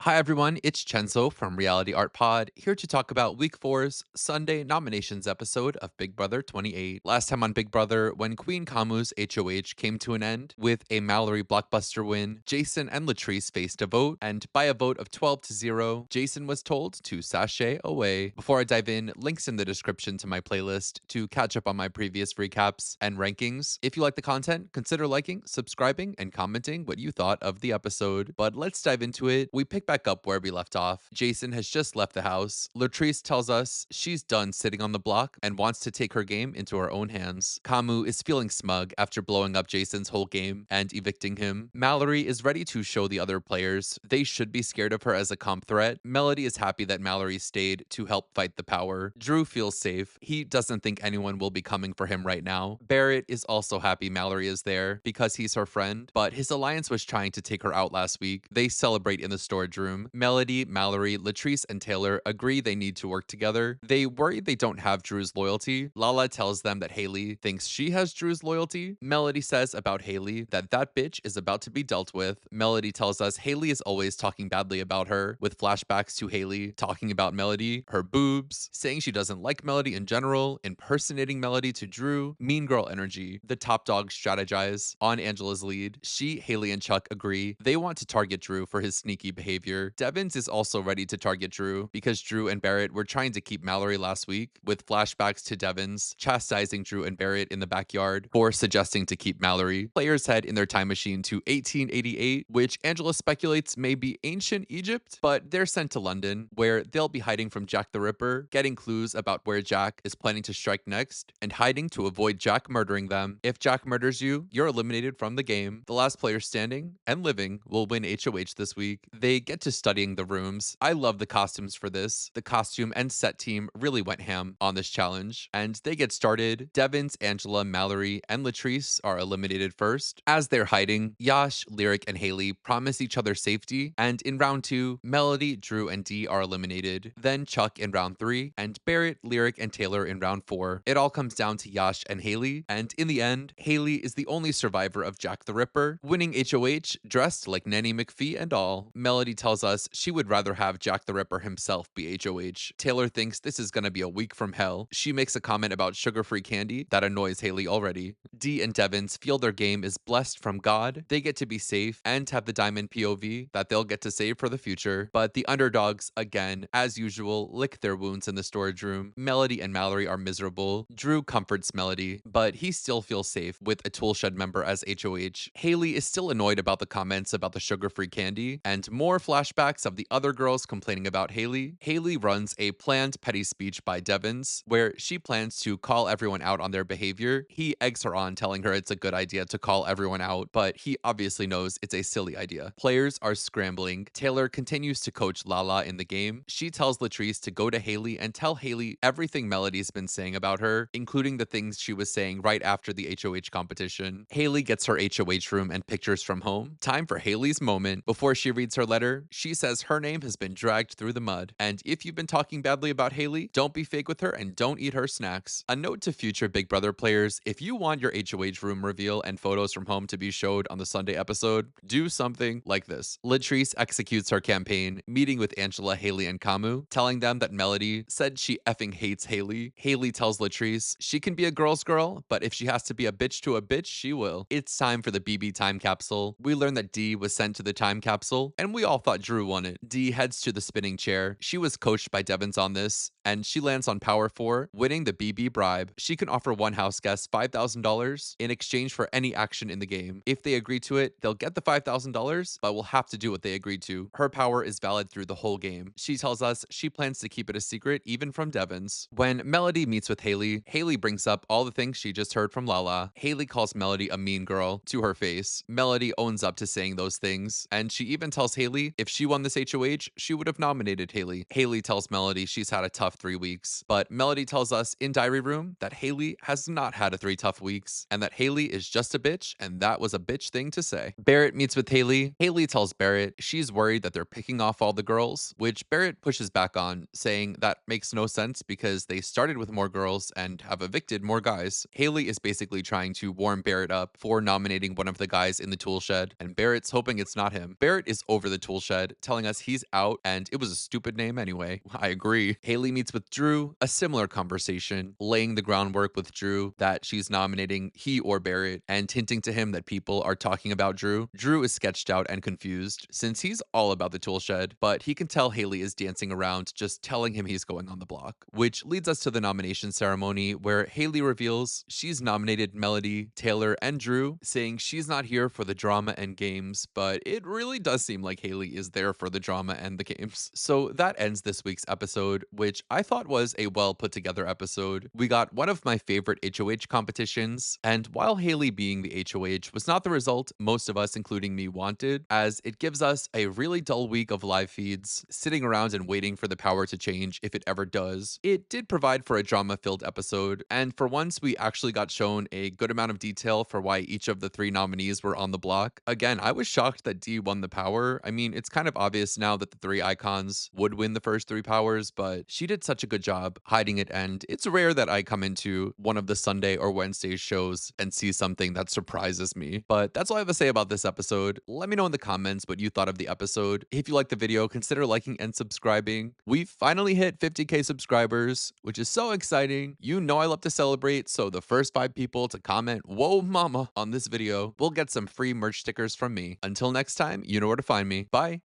Hi everyone, it's Chenzo from Reality Art Pod, here to talk about Week 4's Sunday nominations episode of Big Brother 28. Last time on Big Brother, when Queen Kamu's HOH came to an end with a Mallory blockbuster win, Jason and Latrice faced a vote, and by a vote of 12-0, Jason was told to sashay away. Before I dive in, links in the description to my playlist to catch up on my previous recaps and rankings. If you like the content, consider liking, subscribing, and commenting what you thought of the episode. But let's dive into it. We pick back up where we left off. Jason has just left the house. Latrice tells us she's done sitting on the block and wants to take her game into her own hands. Kamu is feeling smug after blowing up Jason's whole game and evicting him. Mallory is ready to show the other players they should be scared of her as a comp threat. Melody is happy that Mallory stayed to help fight the power. Drew feels safe. He doesn't think anyone will be coming for him right now. Barrett is also happy Mallory is there because he's her friend, but his alliance was trying to take her out last week. They celebrate in the storage room. Melody, Mallory, Latrice, and Taylor agree they need to work together. They worry they don't have Drew's loyalty. Lala tells them that Haley thinks she has Drew's loyalty. Melody says about Haley that that bitch is about to be dealt with. Melody tells us Haley is always talking badly about her, with flashbacks to Haley talking about Melody, her boobs, saying she doesn't like Melody in general, impersonating Melody to Drew, mean girl energy. The top dogs strategize on Angela's lead. She, Haley, and Chuck agree they want to target Drew for his sneaky behavior. Devins is also ready to target Drew because Drew and Barrett were trying to keep Mallory last week, with flashbacks to Devins chastising Drew and Barrett in the backyard for suggesting to keep Mallory. Players head in their time machine to 1888, which Angela speculates may be ancient Egypt, but they're sent to London, where they'll be hiding from Jack the Ripper, getting clues about where Jack is planning to strike next, and hiding to avoid Jack murdering them. If Jack murders you, you're eliminated from the game. The last player standing and living will win HOH this week. They get to studying the rooms. I love the costumes for this. The costume and set team really went ham on this challenge, and they get started. Devins, Angela, Mallory, and Latrice are eliminated first. As they're hiding, Yash, Lyric, and Haley promise each other safety, and in round 2, Melody, Drew, and Dee are eliminated. Then Chuck in round 3, and Barrett, Lyric, and Taylor in round 4. It all comes down to Yash and Haley, and in the end, Haley is the only survivor of Jack the Ripper, winning HOH dressed like Nanny McPhee and all. Melody tells us she would rather have Jack the Ripper himself be HOH. Taylor thinks this is gonna be a week from hell. She makes a comment about sugar-free candy that annoys Haley already. Dee and Devins feel their game is blessed from God. They get to be safe and have the diamond POV that they'll get to save for the future. But the underdogs, again, as usual, lick their wounds in the storage room. Melody and Mallory are miserable. Drew comforts Melody, but he still feels safe with a Toolshed member as HOH. Haley is still annoyed about the comments about the sugar-free candy, and more flashbacks of the other girls complaining about Haley. Haley runs a planned petty speech by Devins, where she plans to call everyone out on their behavior. He eggs her on, telling her it's a good idea to call everyone out, but he obviously knows it's a silly idea. Players are scrambling. Taylor continues to coach Lala in the game. She tells Latrice to go to Haley and tell Haley everything Melody's been saying about her, including the things she was saying right after the HOH competition. Haley gets her HOH room and pictures from home. Time for Haley's moment. Before she reads her letter, she says her name has been dragged through the mud. And if you've been talking badly about Haley, don't be fake with her and don't eat her snacks. A note to future Big Brother players, if you want your HOH room reveal and photos from home to be showed on the Sunday episode, do something like this. Latrice executes her campaign, meeting with Angela, Haley, and Kamu, telling them that Melody said she effing hates Haley. Haley tells Latrice she can be a girl's girl, but if she has to be a bitch to a bitch, she will. It's time for the BB time capsule. We learn that Dee was sent to the time capsule, and we all thought Drew won it. Dee heads to the spinning chair. She was coached by Devins on this, and she lands on Power 4, winning the BB bribe. She can offer one house guest $5,000 in exchange for any action in the game. If they agree to it, they'll get the $5,000, but will have to do what they agreed to. Her power is valid through the whole game. She tells us she plans to keep it a secret, even from Devins. When Melody meets with Haley, Haley brings up all the things she just heard from Lala. Haley calls Melody a mean girl to her face. Melody owns up to saying those things, and she even tells Haley if she won this HOH, she would have nominated Haley. Haley tells Melody she's had a tough 3 weeks, but Melody tells us in Diary Room that Haley has not had a 3 tough weeks and that Haley is just a bitch, and that was a bitch thing to say. Barrett meets with Haley. Haley tells Barrett she's worried that they're picking off all the girls, which Barrett pushes back on, saying that makes no sense because they started with more girls and have evicted more guys. Haley is basically trying to warm Barrett up for nominating one of the guys in the tool shed, and Barrett's hoping it's not him. Barrett is over the tool shed, telling us he's out and it was a stupid name anyway. I agree. Haley meets with Drew, a similar conversation, laying the groundwork with Drew that she's nominating he or Barrett and hinting to him that people are talking about Drew. Drew is sketched out and confused since he's all about the tool shed, but he can tell Haley is dancing around, just telling him he's going on the block, which leads us to the nomination ceremony where Haley reveals she's nominated Melody, Taylor, and Drew, saying she's not here for the drama and games, but it really does seem like Haley is there for the drama and the games. So that ends this week's episode, which I thought was a well put together episode. We got one of my favorite HOH competitions, and while Haley being the HOH was not the result most of us, including me, wanted, as it gives us a really dull week of live feeds, sitting around and waiting for the power to change if it ever does, it did provide for a drama-filled episode, and for once we actually got shown a good amount of detail for why each of the 3 nominees were on the block. Again, I was shocked that Dee won the power. I mean, it's kind of obvious now that the 3 icons would win the first 3 powers, but she did such a good job hiding it, and it's rare that I come into one of the Sunday or Wednesday shows and see something that surprises me. But that's all I have to say about this episode. Let me know in the comments what you thought of the episode. If you liked the video, consider liking and subscribing. We finally hit 50K subscribers, which is so exciting. You know I love to celebrate, so the first 5 people to comment "Whoa mama" on this video will get some free merch stickers from me. Until next time, you know where to find me. Bye.